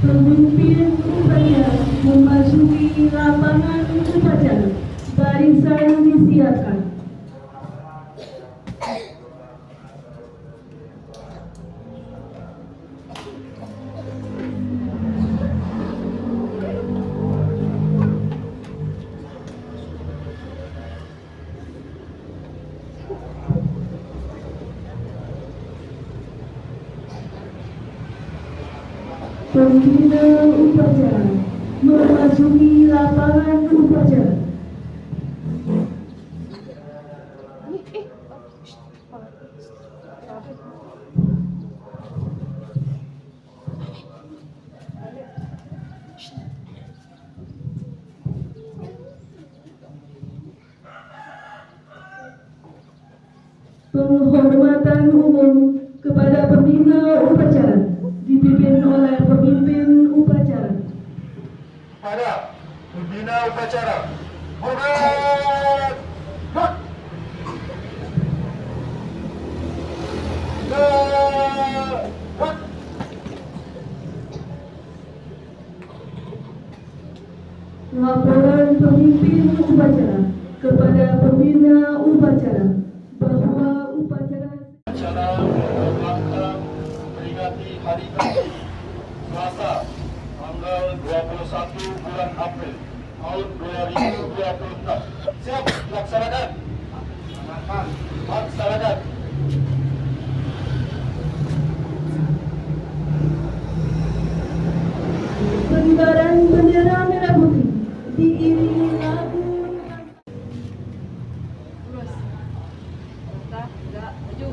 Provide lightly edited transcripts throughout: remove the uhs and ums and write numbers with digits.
Pemimpin upacara memasuki lapangan upacara. Barisan disiapkan. Pembina upacara memasuki lapangan upacara. Penghormatan umum kepada pembina upacara dipimpin oleh pemimpin upacara. Pada pembina upacara, hormat. Hak. Hak. Laporan pemimpin upacara kepada pembina upacara bahwa upacara Acara rangkaian memperingati Hari Kasih Selasa tanggal 21 bulan April tahun 2026. Siap dilaksanakan. Laksanakan. pengibaran bendera merah putih diiringi lagu Lurus. Entah, gerak, maju.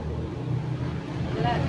Jalan.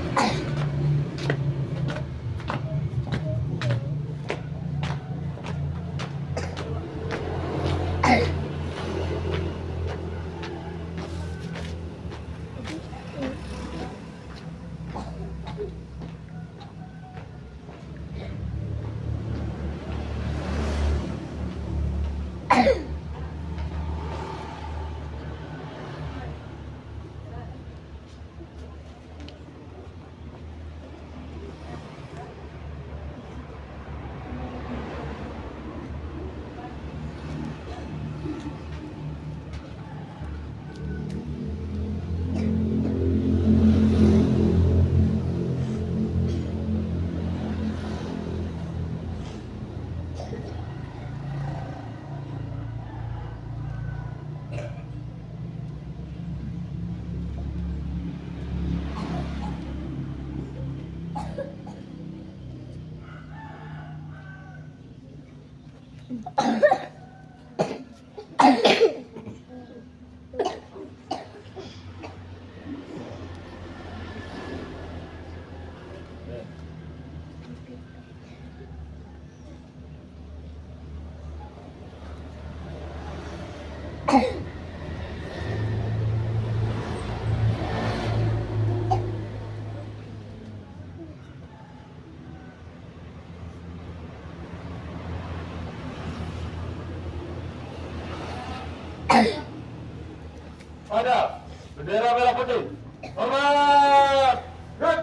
Pada bendera merah putih, hormat. Hak.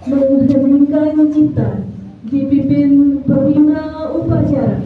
Mengheningkan cipta dipimpin pembina upacara.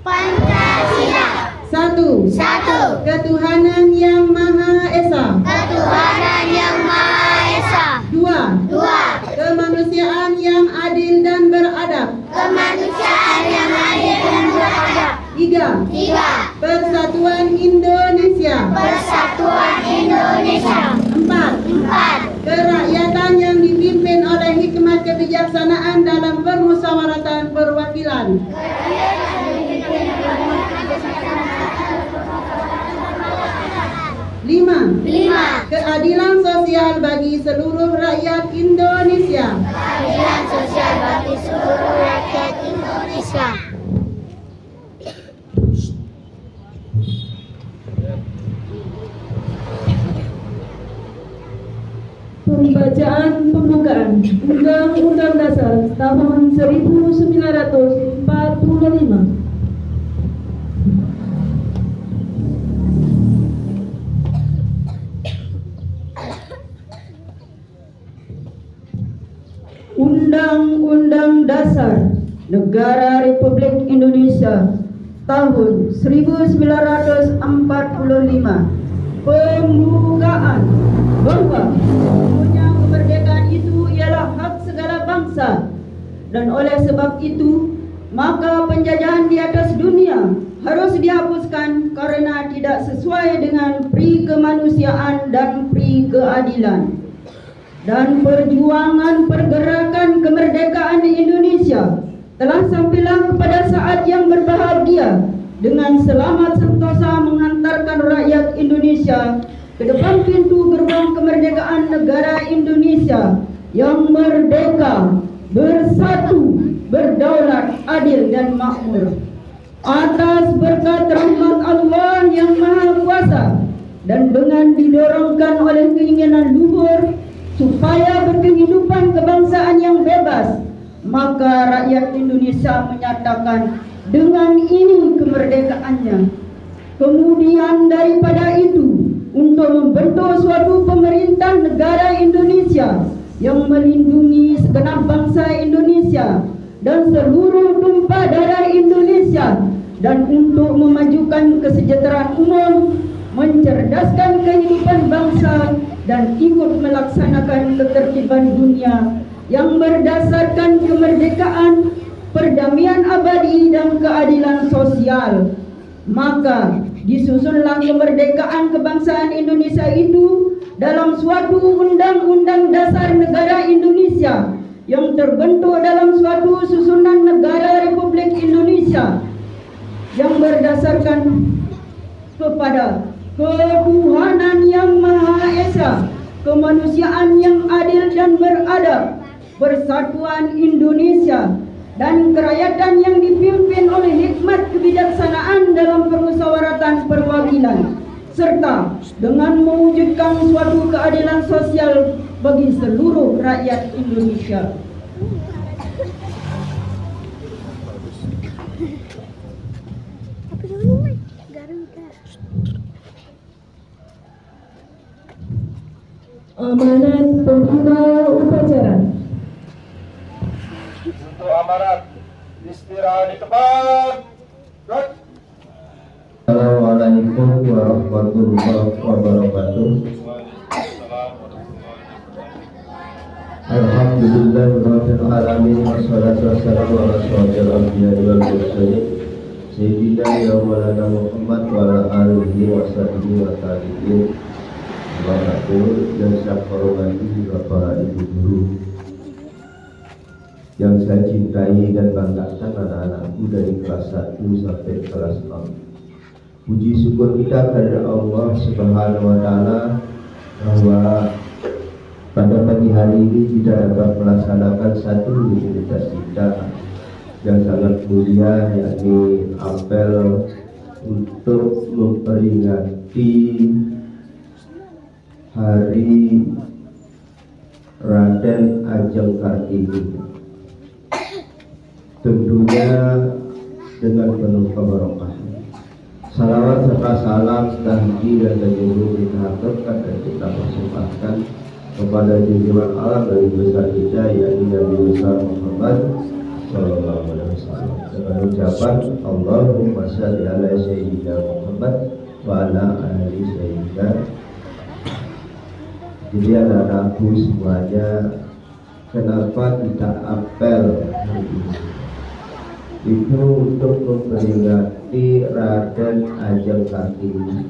Pancasila. Satu. Ketuhanan Yang Maha Esa. Ketuhanan Yang Maha Esa. Dua. Kemanusiaan yang adil dan beradab. Kemanusiaan yang adil dan beradab. Tiga. Persatuan Indonesia. Persatuan Indonesia. Empat. Kerakyatan yang dipimpin oleh hikmat kebijaksanaan dalam permusyawaratan perwakilan. Lima. Keadilan sosial bagi seluruh rakyat Indonesia. Keadilan sosial bagi seluruh rakyat Indonesia. Pembacaan pembukaan Undang-Undang Dasar tahun 1945. Undang-Undang Dasar Negara Republik Indonesia tahun 1945. Pembukaan bahwa punya kemerdekaan itu ialah hak segala bangsa, dan oleh sebab itu maka penjajahan di atas dunia harus dihapuskan karena tidak sesuai dengan pri kemanusiaan dan pri keadilan. Dan perjuangan pergerakan kemerdekaan Indonesia telah sampailah kepada saat yang berbahagia dengan selamat sentosa mengantarkan rakyat Indonesia ke depan pintu gerbang kemerdekaan negara Indonesia yang merdeka, bersatu, berdaulat, adil dan makmur. Atas berkat rahmat Allah yang Maha Kuasa dan dengan didorongkan oleh keinginan luhur, supaya berkehidupan kebangsaan yang bebas. Maka rakyat Indonesia menyatakan dengan ini kemerdekaannya. Kemudian daripada itu, untuk membentuk suatu pemerintah negara Indonesia yang melindungi segenap bangsa Indonesia dan seluruh tumpah darah Indonesia, dan untuk memajukan kesejahteraan umum, mencerdaskan kehidupan bangsa, dan ikut melaksanakan ketertiban dunia yang berdasarkan kemerdekaan, perdamaian abadi, dan keadilan sosial. Maka disusunlah kemerdekaan kebangsaan Indonesia itu dalam suatu undang-undang dasar negara Indonesia yang terbentuk dalam suatu susunan negara Republik Indonesia yang berdasarkan kepada ketuhanan yang Maha Esa, kemanusiaan yang adil dan beradab, persatuan Indonesia, dan kerakyatan yang dipimpin oleh hikmat kebijaksanaan dalam permusyawaratan perwakilan, serta dengan mewujudkan suatu keadilan sosial bagi seluruh rakyat Indonesia. Amanat pembina upacara. Untuk amanat istirahat di tempat. Good. Assalamualaikum warahmatullahi wabarakatuh. Alhamdulillahirabbil alamin wassalatu wassalamu ala asyrofil anbiya'i wal mursalin sayyidina wa maulana Muhammad wa ala alihi wa sahbihi wa tabi'in wa aqul dan syafaqati Bapak Ibu guru yang saya cintai dan banggakan anak-anakku dari kelas 1 sampai kelas 6. Puji syukur kita kepada Allah Subhanahu wa taala bahwa pada pagi hari ini kita dapat melaksanakan satu rutinitas kita yang sangat mulia, yakni apel untuk memperingati Hari Raden Ajeng Kartini. Tentunya dengan penuh keberkahan. Salawat serta salam, tahmid dan tajamul kita haturkan dan kita persembahkan kepada junjungan alam dari besar kita, yakni Nabi besar Muhammad sallallahu alaihi wasallam, dengan ucapan Allahumma shalli ala sayyidina Muhammad wa ala ali sayyidina. Jadi anak-anakku semuanya, kenapa kita apel hari ini? Itu untuk memperingati Raden Ajeng Kartini,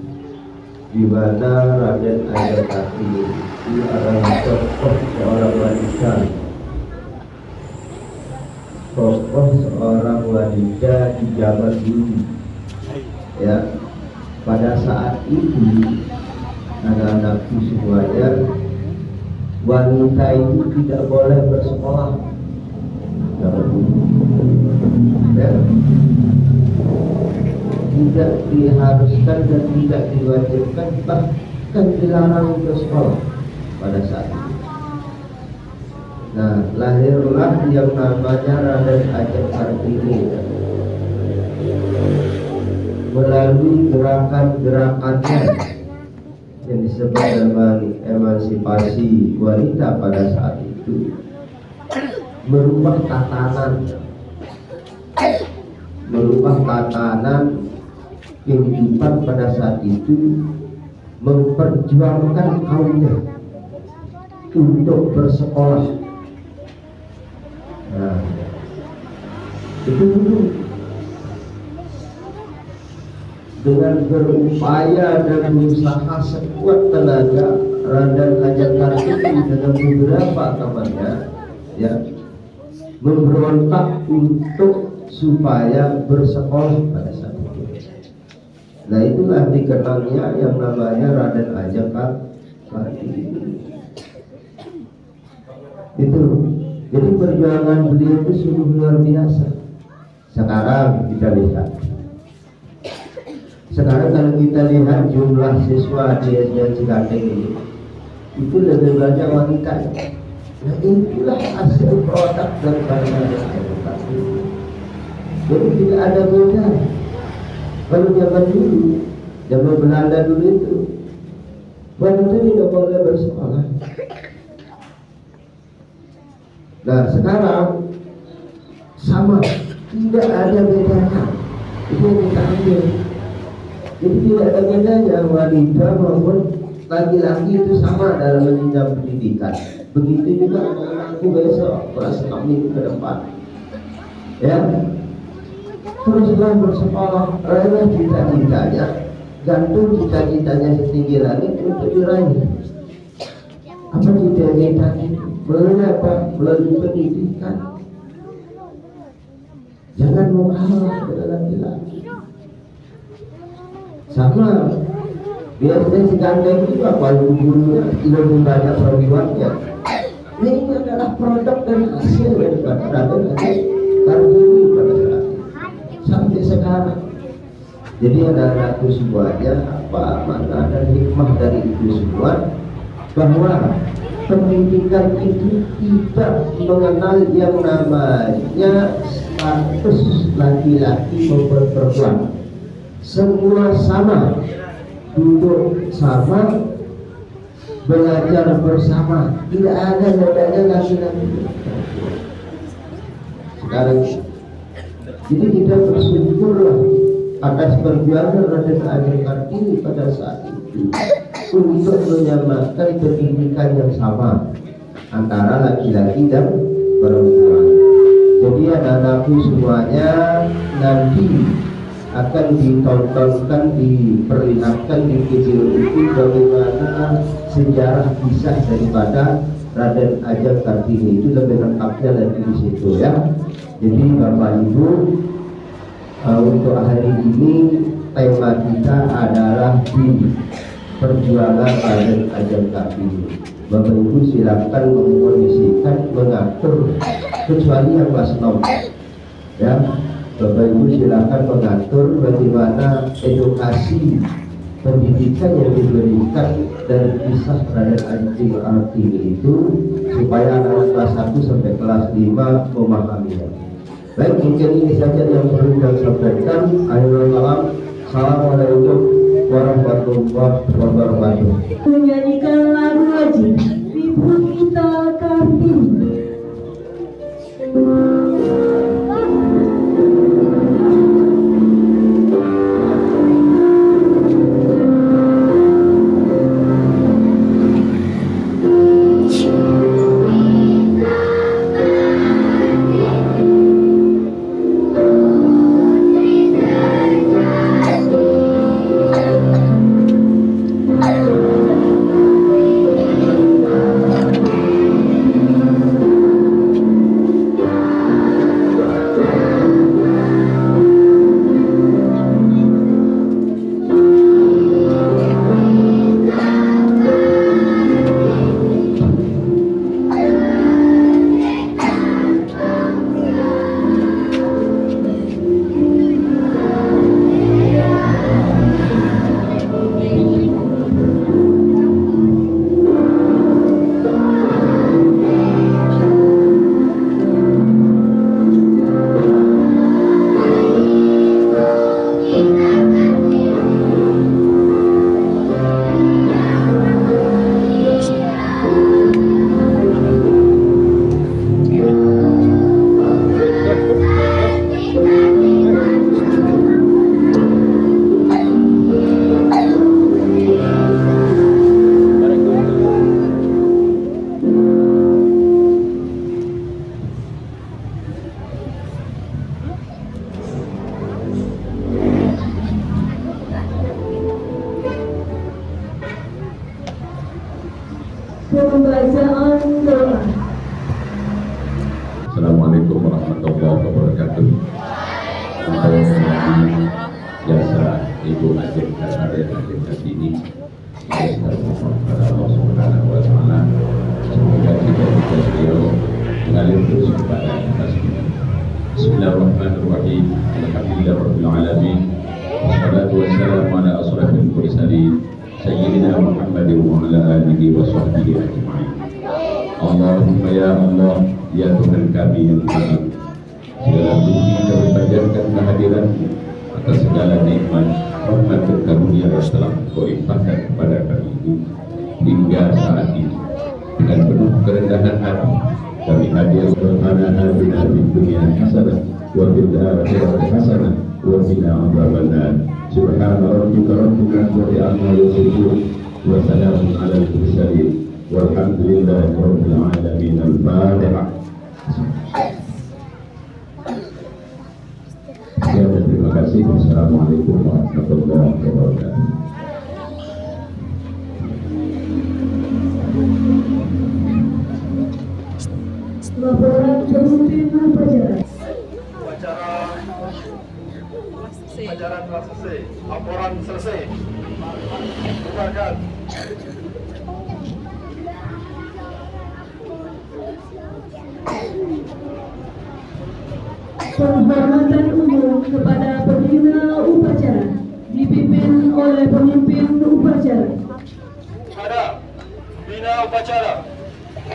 di mana Raden Ajeng Kartini itu adalah tokoh seorang wanita, tokoh seorang wanita di zaman dulu. Ya, pada saat itu anak-anakku semuanya, wanita itu tidak boleh bersekolah. Ya, tidak diharuskan dan tidak diwajibkan, bahkan dilarang untuk sekolah pada saat itu. Nah, lahirlah yang namanya Raden Ajeng Kartini melalui gerakan-gerakannya yang disebut dengan emansipasi wanita pada saat itu, merubah tatanan kehidupan pada saat itu, memperjuangkan kaumnya untuk bersekolah. Nah, itu dulu dengan berupaya dan berusaha sekuat tenaga, Raden Ajeng Kartini dengan beberapa temannya, ya, memberontak untuk supaya bersekolah pada saat itu. Nah, itulah dikenalnya yang namanya Raden Ajeng Kartini. Itu, jadi perjuangan beliau itu sungguh luar biasa. Sekarang kita lihat. Sekarang kalau kita lihat jumlah siswa di SD Cigateng ini, itu lebih banyak wanita. Nah itulah hasil produk daripada edukasi. Jadi tidak ada beda. Kalau zaman dulu, zaman Belanda dulu itu, wanita tidak boleh bersekolah. Nah sekarang sama, tidak ada bedanya. Itu yang kita ambil. Jadi tidak ada bedanya wanita maupun laki-laki itu sama dalam menjenjang pendidikan. Begitu juga anak-anakku besok kelas 6 minggu ke depan. Ya, teruslah bersekolah, raihlah cita-citanya, gantung cita-citanya setinggi langit untuk diraih. Apa cita-citanya? Melalui apa? Melalui pendidikan. Jangan mengalah pada laki-laki. Sama, biasanya si ganteng itu apa? Gurunya lebih banyak perempuannya. Ini adalah produk dan hasil daripada Raden Kartini pada saat itu. Sampai sekarang. Jadi anak-anakku semuanya, apa makna dan hikmah dari itu semua, bahwa pendidikan itu tidak mengenal yang namanya status laki-laki maupun perempuan. Semua sama, duduk sama, belajar bersama, tidak ada bedanya laki-laki. Sekarang jadi kita bersyukurlah atas perjuangan Raden Ajeng Kartini pada saat itu untuk menyamakan pendidikan yang sama antara laki-laki dan perempuan. Jadi anak-anakku semuanya nanti akan ditontonkan, diperlihatkan di video itu bagaimana sejarah kisah daripada Raden Ajeng Kartini. Itu lebih lengkapnya lagi di situ ya. Jadi Bapak Ibu, untuk hari ini tema kita adalah di perjuangan Raden Ajeng Kartini. Bapak Ibu silakan mengkondisikan, mengatur, kecuali yang Mas Nom ya. Bapak Ibu silakan mengatur bagaimana edukasi pendidikan yang diberikan dari kisah Raden Ajeng Kartini itu supaya anak kelas 1 sampai kelas 5 memahaminya. Baik, mungkin ini saja yang perlu saya sampaikan. Akhirul kalam. Assalamualaikum warahmatullahi wabarakatuh. Menyanyikan lagu wajib Ibu kita Kartini. Pembacaan doa. Assalamualaikum warahmatullahi wabarakatuh. Untuk mengenai jasa Ibu Ajeng Kartini, saya mohon kepada Allah Subhanahu wa Ta'ala semoga cita-cita beliau mengalir terus kepada atas kita. Bismillahirrahmanirrahim. Alhamdulillahirabbil alamin. Wassalatu wassalamu ala asrofil mursalin Sayyidina Muhammad Muhammad wa ala alihi wa sahbihi ajma'in. Allahumma ya Allah, ya Tuhan kami yang agung, segala puji kami panjatkan kehadiran-Mu atas segala nikmat, rahmat dan karunia yang telah Kau limpahkan kepada kami ini hingga saat ini. Dengan penuh kerendahan hati kami hadir Rabbana atina fid dunya hasanah wa fil akhirati hasanah wa qina adzabannar. Subhana rabbika rabbil izzati amma yasifun wa salamun alal mursalin walhamdulillahi rabbil alamin. Al-Fatihah. Ya, terima kasih. Wassalamualaikum warahmatullahi wabarakatuh. Laporan pemimpin upacara. Acara telah selesai. Laporan selesai. Bubarkan. Penghormatan umum kepada pembina upacara dipimpin oleh pemimpin upacara. Ada bina upacara.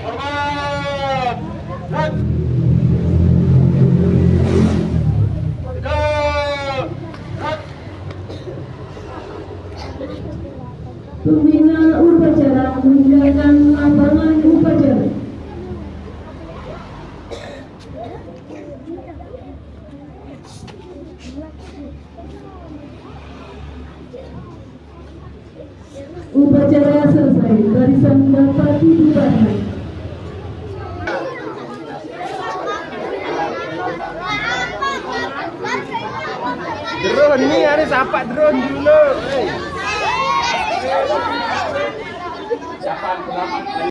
Hormat. Red. Tegak. Red. Pembina upacara meninggalkan lapangan upacara. Upacara selesai, barisan dapat dibubarkan. Drone ni ada sahabat drone dulu.